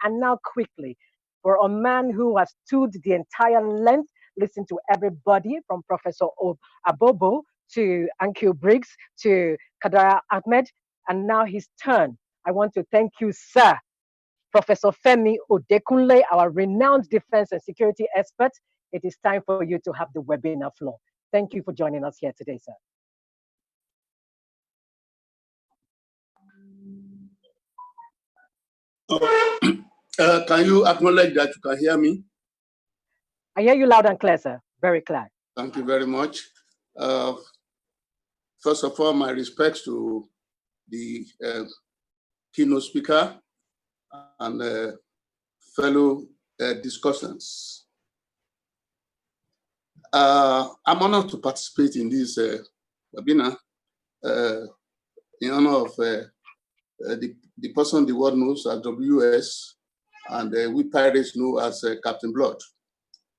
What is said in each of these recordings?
And now quickly, for a man who has stood the entire length, listen to everybody from Professor Abobo to Ankil Briggs to Kadara Ahmed, and now his turn. I want to thank you, sir, Professor Femi Odekunle, our renowned defense and security expert. It is time for you to have the webinar floor. Thank you for joining us here today, sir. Can you acknowledge that you can hear me? I hear you loud and clear, sir. Very clear. Thank you very much. First of all, my respects to the keynote speaker and fellow discussants. I'm honored to participate in this webinar in honor of the person the world knows as WS, and we pirates know as Captain Blood.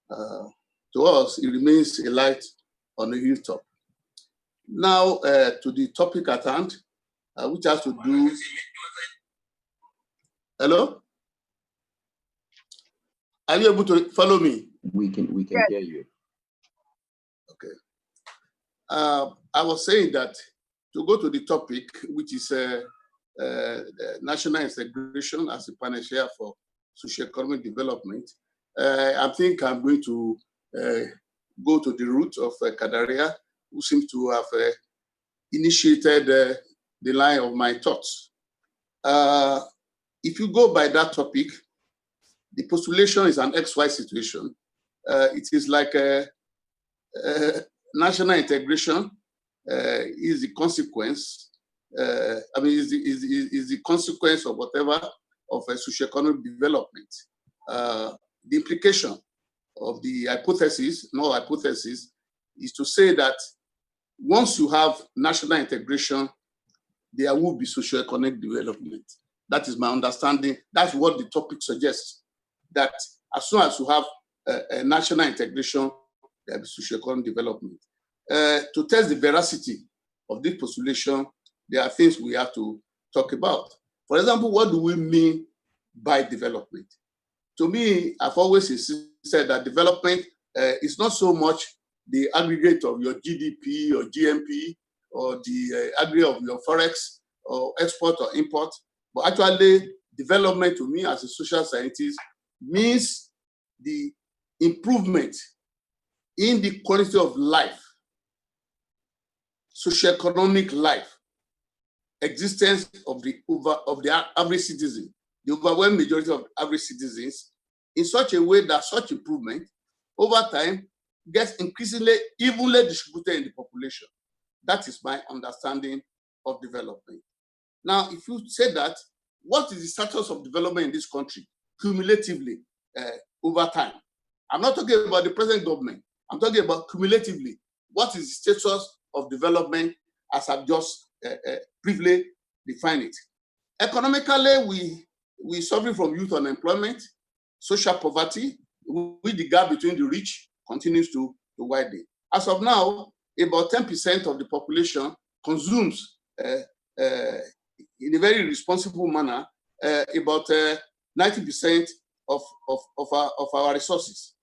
To us, it remains a light on the hilltop. Now, to the topic at hand, which has to do. Hello? Are you able to follow me? We can hear you. Okay. I was saying that to go to the topic, which is national integration as a panacea for socio-economic development, I think I'm going to go to the root of Kadaria, who seems to have initiated the line of my thoughts. If you go by that topic, the postulation is an XY situation. It is like national integration is the consequence. Is the consequence of whatever of a socio-economic development. The implication of the hypothesis, no hypothesis, is to say that once you have national integration, there will be socio-economic development. That is my understanding. That's what the topic suggests. That as soon as you have a national integration, there will be socio-economic development. To test the veracity of this postulation, there are things we have to talk about. For example, what do we mean by development? To me, I've always said that development is not so much the aggregate of your GDP or GMP or the aggregate of your forex or export or import, but actually development to me as a social scientist means the improvement in the quality of life, socioeconomic life, existence of the average citizen, the overwhelming majority of average citizens, in such a way that such improvement over time gets increasingly evenly distributed in the population. That is my understanding of development. Now, if you say that, what is the status of development in this country cumulatively over time? I'm not talking about the present government. I'm talking about cumulatively. What is the status of development as I've just briefly defined it? Economically, we suffer from youth unemployment, social poverty, with the gap between the rich continues to widen. As of now, about 10% of the population consumes in a very responsible manner about 90% of our resources.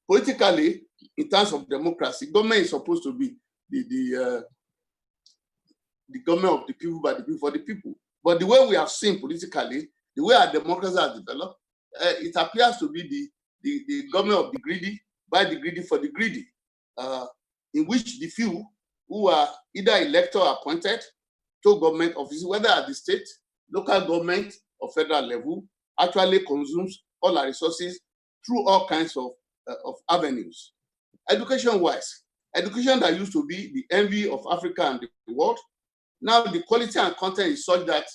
Politically, in terms of democracy, government is supposed to be the government of the people, by the people, for the people. But the way we have seen politically, the way our democracy has developed, it appears to be the government of the greedy, by the greedy, for the greedy, in which the few who are either elected or appointed to government offices, whether at the state, local government, or federal level, actually consumes all our resources through all kinds of avenues. Education-wise, education that used to be the envy of Africa and the world, now the quality and content is such that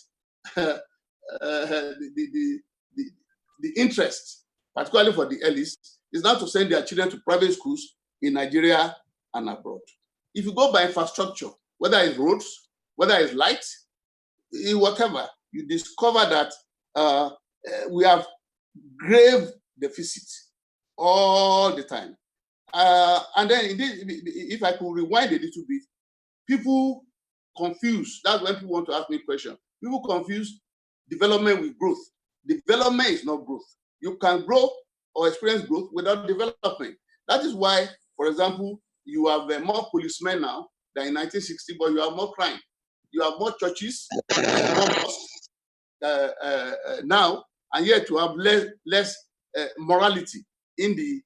the interest, particularly for the elites, is now to send their children to private schools in Nigeria and abroad. If you go by infrastructure, whether it's roads, whether it's light, whatever, you discover that we have grave deficit all the time. And then, if I could rewind a little bit, people confuse. That's when people want to ask me questions. People confuse development with growth. development is not growth. You can grow or experience growth without development. That is why, for example, you have more policemen now than in 1960, but you have more crime. You have more churches, more mosques now, and yet you have less morality in the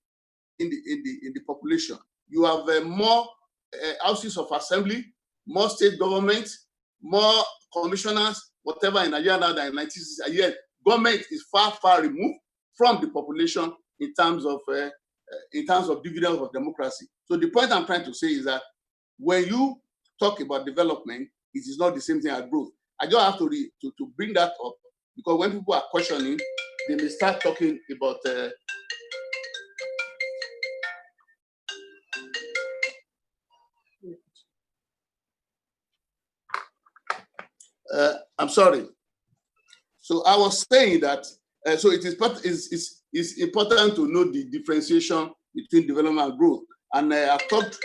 population. You have more houses of assembly, more state government, more commissioners, whatever in Nigeria now than in 1960. And yet, government is far removed from the population in terms of dividends of democracy. So the point I'm trying to say is that when you talk about development, it is not the same thing as growth. I just have to bring that up, because when people are questioning, they may start talking about I'm sorry. So I was saying that so it is important to know the differentiation between development and growth. And I've talked.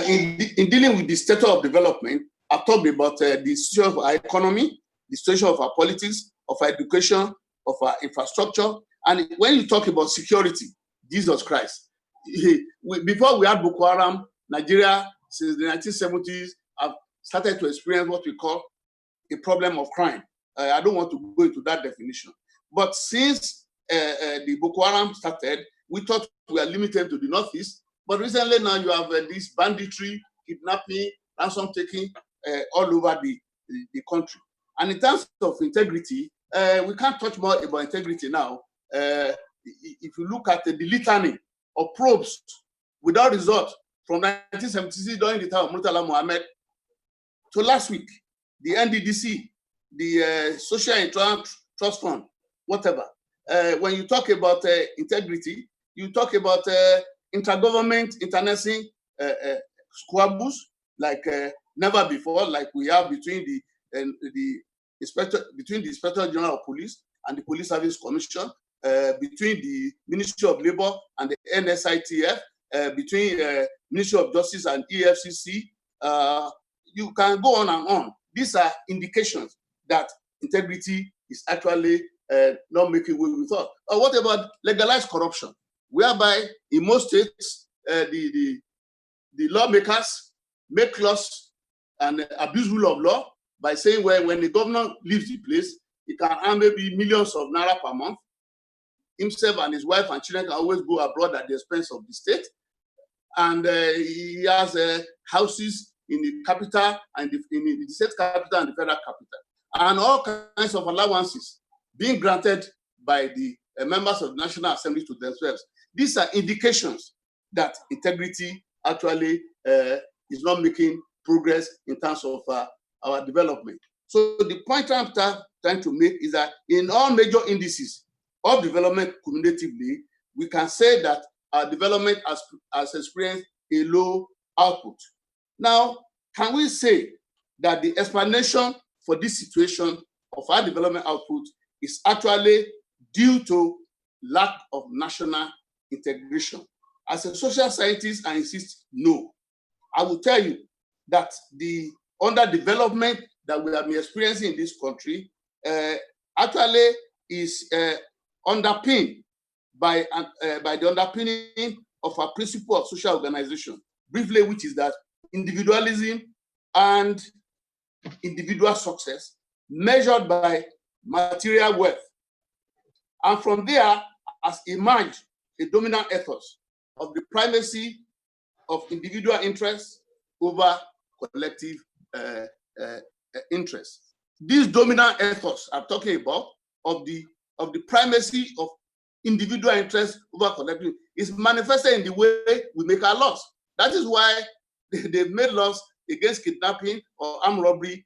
In dealing with the status of development, I've talked about the situation of our economy, the situation of our politics, of our education, of our infrastructure. And when you talk about security, Jesus Christ, before we had Boko Haram, Nigeria, since the 1970s, have started to experience what we call a problem of crime. I don't want to go into that definition. But since the Boko Haram started, we thought we are limited to the Northeast. But recently now you have this banditry, kidnapping, ransom taking all over the country. And in terms of integrity, we can't touch more about integrity now. If you look at the litany of probes without result from 1976 during the time of Murtala Mohammed to last week, the NDDC, the Social Insurance Trust Fund, whatever. When you talk about integrity, you talk about intergovernment internecine squabbles like never before, like we have between the Inspector General of Police and the Police Service Commission, between the Ministry of Labor and the NSITF, between Ministry of Justice and EFCC. You can go on and on. These are indications that integrity is actually not making what we thought. What about legalized corruption, whereby in most states the lawmakers make laws and abuse rule of law by saying, well, when the governor leaves the place, he can earn maybe millions of naira per month. Himself and his wife and children can always go abroad at the expense of the state. And he has houses in the capital and in the state capital and the federal capital. And all kinds of allowances being granted by the members of the National Assembly to themselves. These are indications that integrity actually is not making progress in terms of our development. So the point I'm trying to make is that in all major indices of development cumulatively, we can say that our development has experienced a low output. Now, can we say that the explanation for this situation of our development output is actually due to lack of national integration? As a social scientist, I insist no. I will tell you that the underdevelopment that we have been experiencing in this country actually is underpinned by the underpinning of our principle of social organization, briefly, which is that individualism and individual success measured by material wealth. And from there has emerged a dominant ethos of the primacy of individual interests over collective interests. This dominant ethos I'm talking about of the primacy of individual interests over collective is manifested in the way we make our laws. That is why they've made laws against kidnapping or armed robbery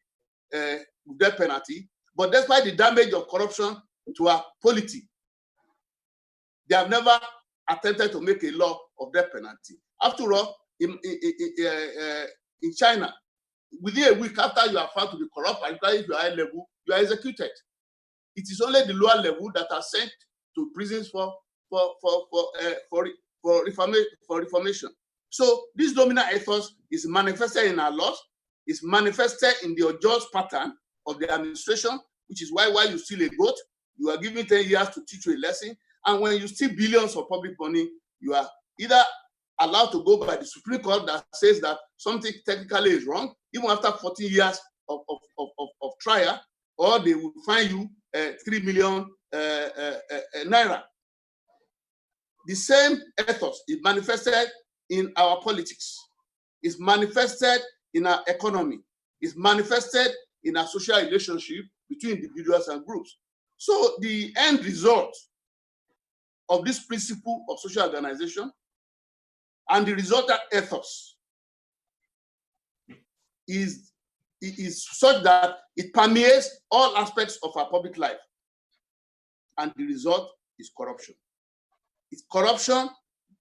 with death penalty. But despite the damage of corruption to our polity, they have never attempted to make a law of death penalty. After all, in China, within a week after you are found to be corrupt, and if you are high level, you are executed. It is only the lower level that are sent to prisons for reformation. So this dominant ethos is manifested in our laws, is manifested in the unjust pattern of the administration, which is why while you steal a goat, you are given 10 years to teach you a lesson. And when you steal billions of public money, you are either allowed to go by the Supreme Court that says that something technically is wrong, even after 14 years of trial, or they will fine you 3 million naira. The same ethos is manifested in our politics, is manifested in our economy, is manifested in our social relationship between individuals and groups. So the end result of this principle of social organization and the resultant ethos is such that it permeates all aspects of our public life. And the result is corruption. It's corruption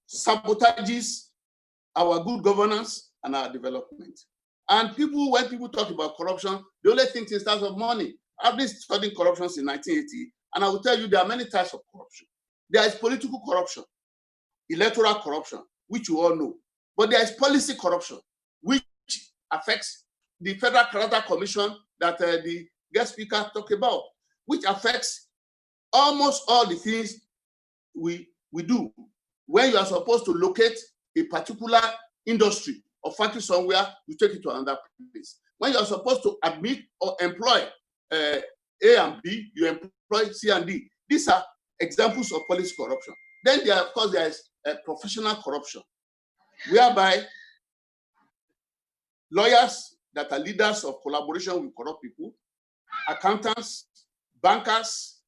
sabotages our good governance and our development. And people, when people talk about corruption, they only think in terms of money. I've been studying corruption since 1980, and I will tell you there are many types of corruption. There is political corruption, electoral corruption, which you all know. But there is policy corruption, which affects the Federal Character Commission that the guest speaker talked about, which affects almost all the things we do. When you are supposed to locate a particular industry or factory somewhere, you take it to another place. When you are supposed to admit or employ A and B, you employ C and D. These are examples of policy corruption. Then there, of course, there is professional corruption, whereby lawyers that are leaders of collaboration with corrupt people, accountants, bankers,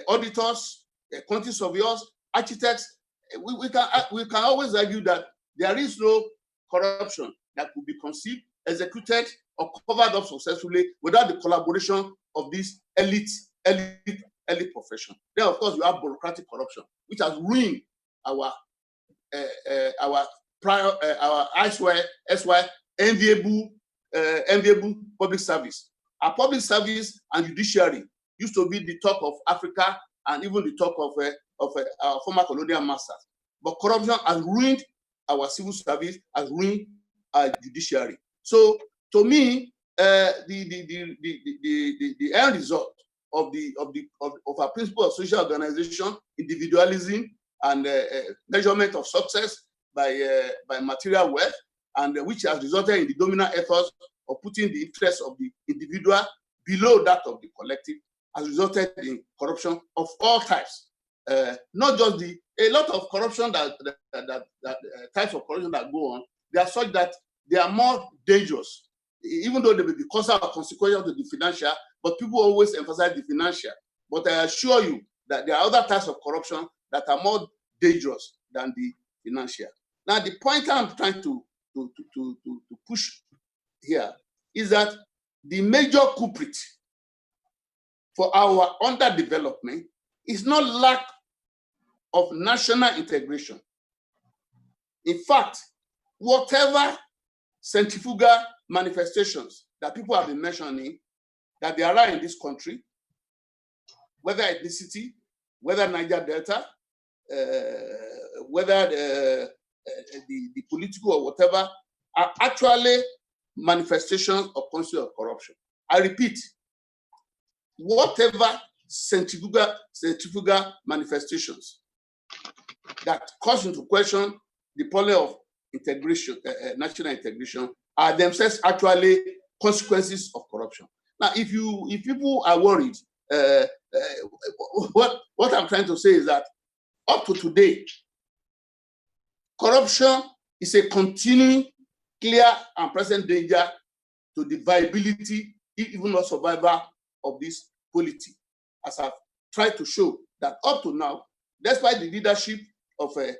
auditors, quantity surveyors, architects, we can always argue that there is no corruption that could be conceived, executed, or covered up successfully without the collaboration of this elite profession. Then, of course, you have bureaucratic corruption, which has ruined our enviable public service. Our public service and judiciary used to be the talk of Africa and even the talk of our former colonial masters. But corruption has ruined our civil service, has ruined our judiciary. So, to me, the end result of our principle of social organization, individualism, and measurement of success by material wealth, and which has resulted in the dominant ethos of putting the interests of the individual below that of the collective, has resulted in corruption of all types. Not just a lot of corruption types of corruption that go on, they are such that they are more dangerous, even though they may be causal or consequential to the financial, but people always emphasize the financial. But I assure you that there are other types of corruption that are more dangerous than the financial. Now, the point I'm trying to push here is that the major culprit for our underdevelopment is not lack of national integration. In fact, whatever centrifugal manifestations that people have been mentioning that they are in this country, whether ethnicity, whether Niger Delta, whether the political or whatever, are actually manifestations of concept of corruption. I repeat, whatever centrifugal manifestations that cause into question the problem of integration, national integration, are themselves actually consequences of corruption. Now, if people are worried, what I'm trying to say is that up to today, corruption is a continuing, clear, and present danger to the viability, even not survival, of this polity. As I've tried to show that up to now, despite the leadership of an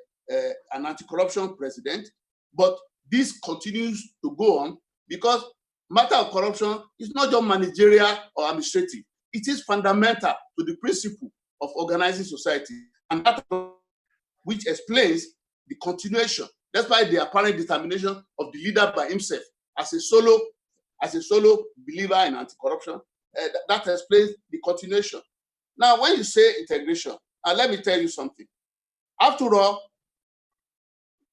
anti-corruption president, but this continues to go on because matter of corruption is not just managerial or administrative. It is fundamental to the principle of organizing society, and that which explains the continuation, despite the apparent determination of the leader by himself as a solo believer in anti-corruption, that explains the continuation. Now, when you say integration, let me tell you something. After all,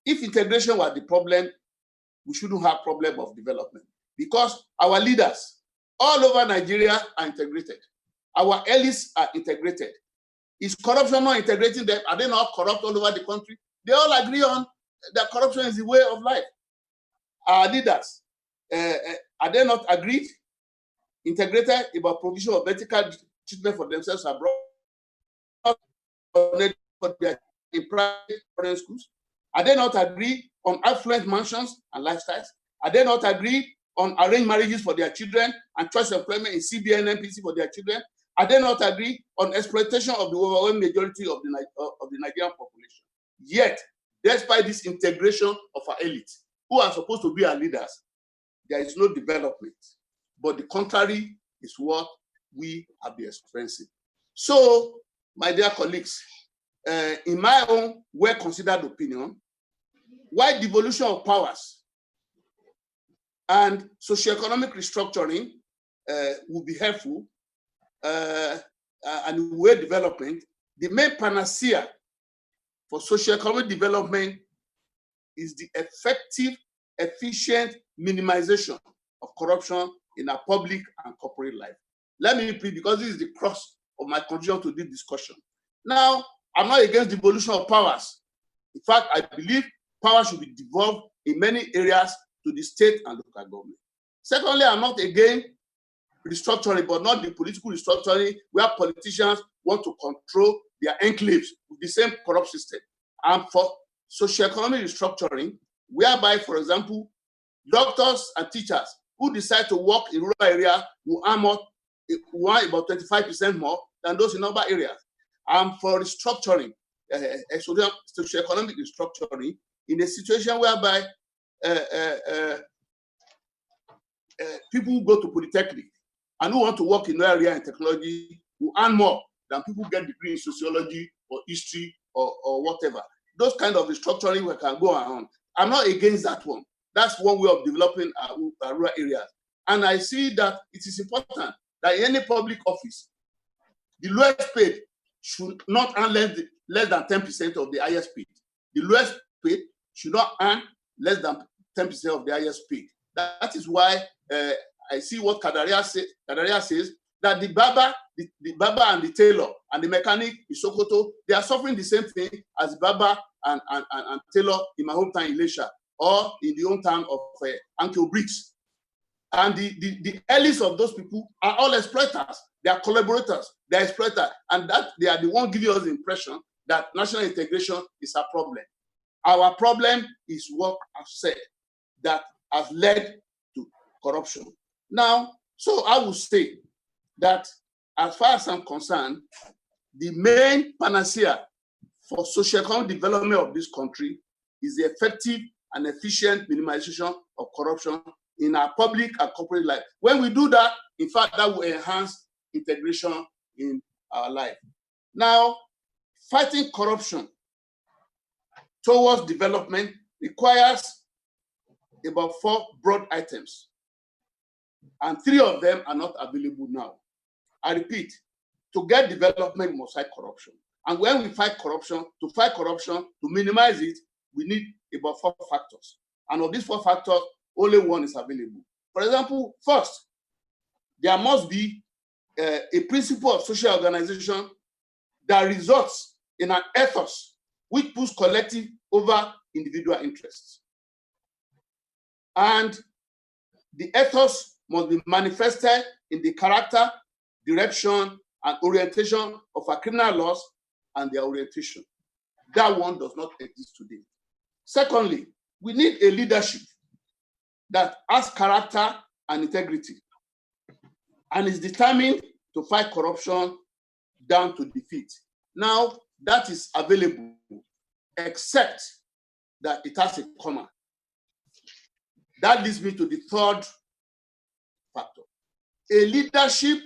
if integration were the problem, we shouldn't have problem of development, because our leaders all over Nigeria are integrated. Our elites are integrated. Is corruption not integrating them? Are they not corrupt all over the country? They all agree on that corruption is the way of life. Our leaders, are they not agreed, integrated about provision of medical treatment for themselves abroad, for their in private foreign schools? Are they not agreed on affluent mansions and lifestyles? Are they not agreed on arranged marriages for their children and choice employment in CBN and NPC for their children? Are they not agreed on exploitation of the overwhelming majority of the Nigerian population? Yet, despite this integration of our elite, who are supposed to be our leaders, there is no development. But the contrary is what we have been experiencing. So, my dear colleagues, in my own well-considered opinion, while devolution of powers and socioeconomic restructuring will be helpful and way development, the main panacea for socioeconomic development is the effective, efficient minimization of corruption in our public and corporate life. Let me repeat, because this is the crux of my contribution to this discussion. Now, I'm not against devolution of powers. In fact, I believe power should be devolved in many areas to the state and local government. Secondly, I'm not against restructuring, but not the political restructuring where politicians want to control their enclaves with the same corrupt system. And for socioeconomic restructuring, whereby, for example, doctors and teachers who decide to work in rural areas will earn about 25% more than those in urban areas. And for restructuring, socioeconomic restructuring, in a situation whereby people who go to polytechnic and who want to work in area and technology will earn more than people who get degree in sociology or history or whatever. Those kind of restructuring we can go on. I'm not against that one. That's one way of developing our rural areas. And I see that it is important that in any public office, the lowest paid should not earn less than 10% of the highest paid. The lowest paid should not earn less than 10% of the highest paid. That is why I see what Kadaria says, that the barber and the tailor and the mechanic in Sokoto, they are suffering the same thing as the barber and tailor in my hometown in Ilesha or in the hometown of Ankyo Briggs. And the elites of those people are all exploiters. They are collaborators. They are exploiters. And that they are the one giving us the impression that national integration is a problem. Our problem is what I've said that has led to corruption. Now, so I would say that as far as I'm concerned, the main panacea for socioeconomic development of this country is the effective and efficient minimization of corruption in our public and corporate life. When we do that, in fact, that will enhance integration in our life. Now, fighting corruption towards development requires about 4 broad items, and 3 of them are not available now. I repeat, to get development, we must fight corruption. And when we fight corruption, to minimize it, we need about 4 factors. And of these 4 factors, only one is available. For example, first, there must be a principle of social organization that results in an ethos which puts collective over individual interests. And the ethos must be manifested in the character, direction, and orientation of our criminal laws and their orientation. That one does not exist today. Secondly, we need a leadership that has character and integrity and is determined to fight corruption down to defeat. Now, that is available, except that it has a comma. That leads me to the 3rd factor. A leadership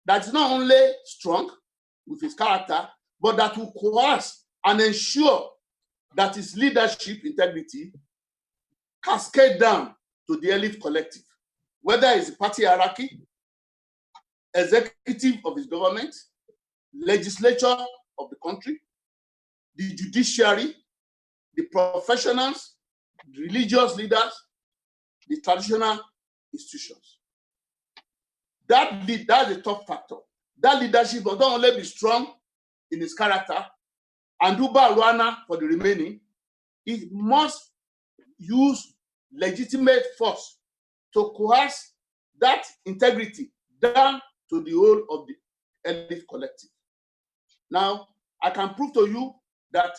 that is not only strong with its character, but that will coerce and ensure that its leadership integrity cascade down to the elite collective, whether it's a party hierarchy, executive of its government, legislature of the country, the judiciary, the professionals, the religious leaders, the traditional institutions. That's the top factor. That leadership must not only be strong in its character and do baruana for the remaining, it must use legitimate force to coerce that integrity down to the whole of the elite collective. Now, I can prove to you that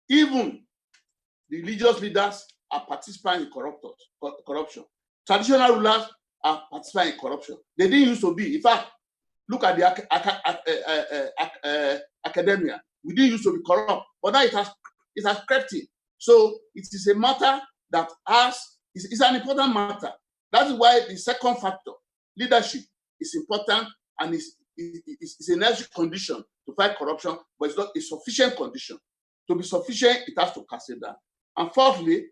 even the religious leaders are participating in corruption. Traditional rulers are participating in corruption. They didn't used to be. In fact, look at the academia. We didn't used to be corrupt, but now it has crept in. So it is a matter that is an important matter. That is why the second factor, leadership, is important and is a necessary condition to fight corruption, but it's not a sufficient condition. To be sufficient, it has to cascade down. And fourthly,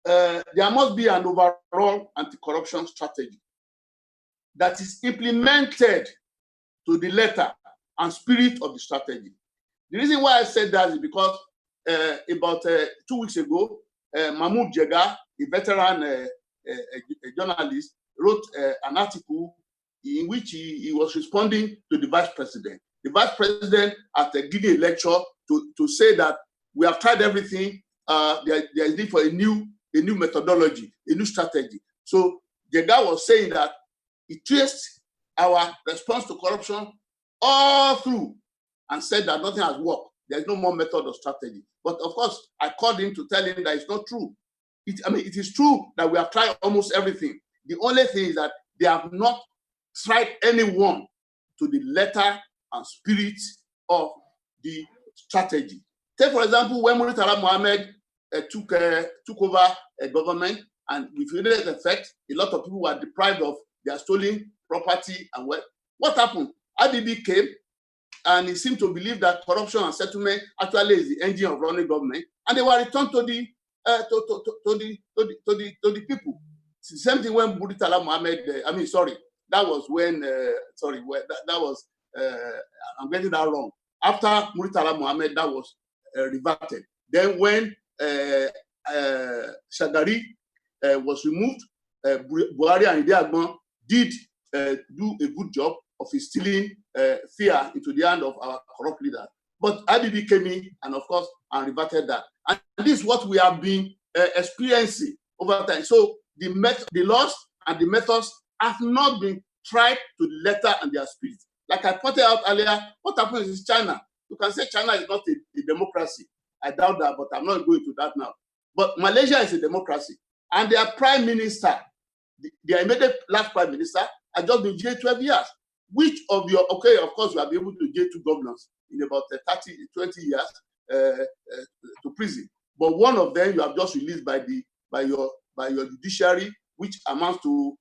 there must be an overall anti-corruption strategy that is implemented to the letter and spirit of the strategy. The reason why I said that is because about 2 weeks ago, Mahmoud Jega, a veteran a journalist, wrote an article in which he was responding to the vice president. The vice president had given a lecture to say that we have tried everything. There is need for a new methodology, a new strategy. So Jega was saying that he traced our response to corruption all through and said that nothing has worked. There's no more method or strategy. But of course, I called him to tell him that it's not true. It is true that we have tried almost everything. The only thing is that they have not tried anyone to the letter and spirit of the strategy. Take, for example, when Murtala Mohammed took over a government, and with immediate effect, a lot of people were deprived of their stolen property and wealth. What happened? IBB came, and he seemed to believe that corruption and settlement actually is the engine of running government, and they were returned to the people. It's the same thing when Murtala Mohammed. That was when. That was. I'm getting that wrong. After Murtala Mohammed, that was reverted. Then when Shagari was removed, Buhari and Ide Agbon did do a good job of instilling fear into the hand of our corrupt leaders. But IBB came in and, of course, and reverted that. And this is what we have been experiencing over time. So the laws and the methods have not been tried to the letter and their spirit. Like I pointed out earlier, what happens is China. You can say China is not a democracy. I doubt that, but I'm not going to that now. But Malaysia is a democracy. And their prime minister, their immediate last prime minister, has just been jailed 12 years. Which of your, okay, of course, you will be able to jail 2 governors in about 20 years to prison. But one of them you have just released by your judiciary, which amounts to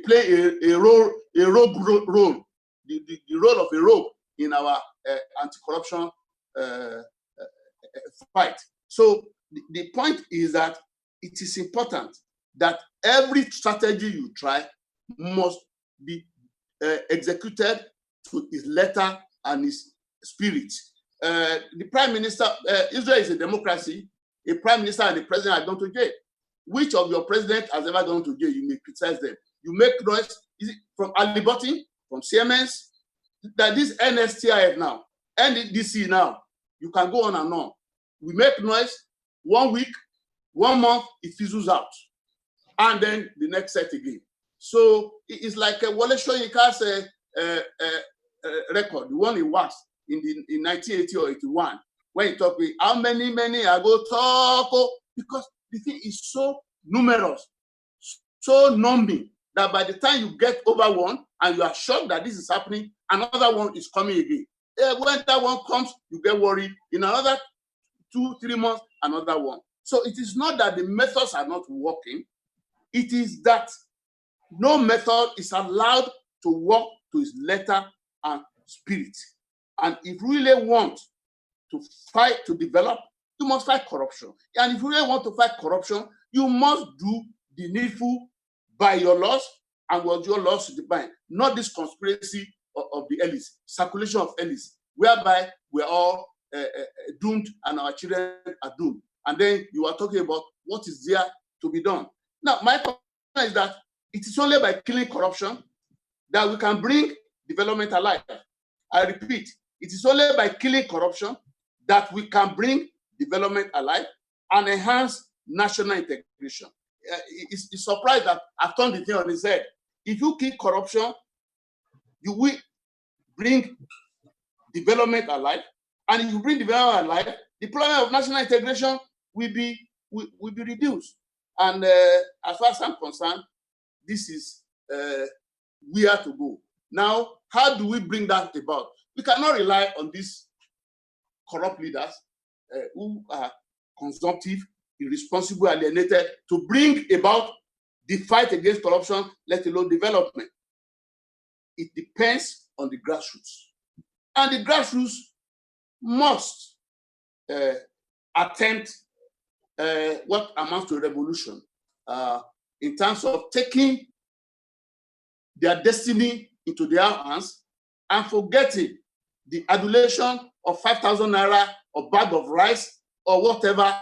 play a rogue role, the role of a rogue in our anti-corruption fight. So the point is that it is important that every strategy you try must be executed to his letter and his spirit. The prime minister, Israel is a democracy. A prime minister and the president are going to jail. Which of your president has ever gone to jail? You may criticize them. You make noise. Is it from Ali Button, from Siemens, that this NSTIF now, NDC now, you can go on and on. We make noise 1 week, 1 month, it fizzles out. And then the next set again. So it's like Wole Soyinka's record, the one he was in 1980 or 81, when he talked with how many I go talk, because the thing is so numerous, so numbing, that by the time you get over one and you are shocked that this is happening, another one is coming again. When that one comes, you get worried. In another 2-3 months, another one. So it is not that the methods are not working. It is that no method is allowed to work to its letter and spirit. And if you really want to fight, to develop, you must fight corruption. And if you really want to fight corruption, you must do the needful by your laws and what your laws define, not this conspiracy of the elites, circulation of elites, whereby we're all doomed and our children are doomed. And then you are talking about what is there to be done. Now, my point is that it is only by killing corruption that we can bring development alive. I repeat, it is only by killing corruption that we can bring development alive and enhance national integration. It's surprised that I've turned the thing on its head. If you kill corruption, you will bring development alive, and if you bring development alive, the problem of national integration will be reduced. And as far as I'm concerned, this is where to go. Now, how do we bring that about? We cannot rely on these corrupt leaders who are consumptive, irresponsible, alienated to bring about the fight against corruption, let alone development. It depends on the grassroots. And the grassroots must attempt what amounts to a revolution in terms of taking their destiny into their hands and forgetting the adulation of 5,000 naira or bag of rice or whatever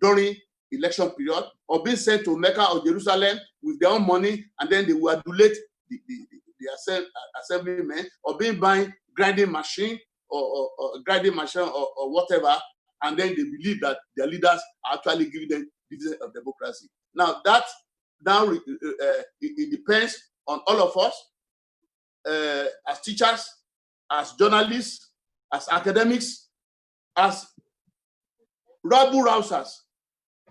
during election period, or being sent to Mecca or Jerusalem with their own money, and then they will adulate the assemblymen, or being buying grinding machine or whatever, and then they believe that their leaders are actually giving them dividends of democracy. Now it depends on all of us as teachers, as journalists, as academics, as rabble-rousers,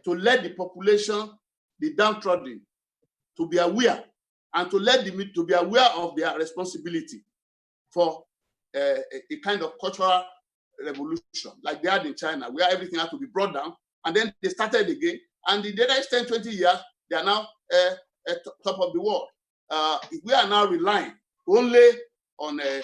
to let the population, the downtrodden, to be aware, and to let them to be aware of their responsibility for a kind of cultural revolution, like they had in China, where everything had to be brought down, and then they started again, and in the next 10, 20 years, they are now at top of the world. If we are now relying only on the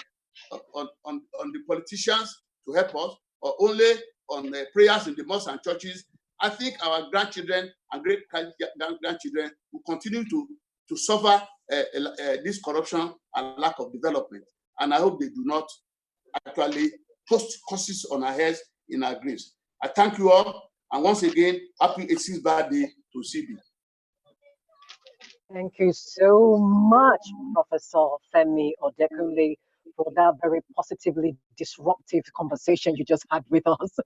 politicians to help us, or only on prayers in the mosques and churches, I think our grandchildren and great-grandchildren will continue to suffer this corruption and lack of development. And I hope they do not actually post curses on our heads in our graves. I thank you all, and once again, happy 86th birthday to CB. Thank you so much, Professor Femi Odekunle, for that very positively disruptive conversation you just had with us.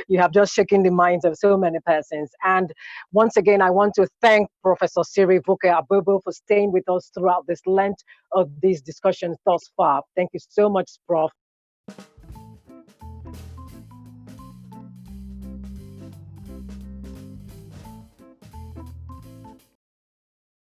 You have just shaken the minds of so many persons. And once again, I want to thank Professor Cyril Vukey-Abobo for staying with us throughout this length of these discussions thus far. Thank you so much, Prof.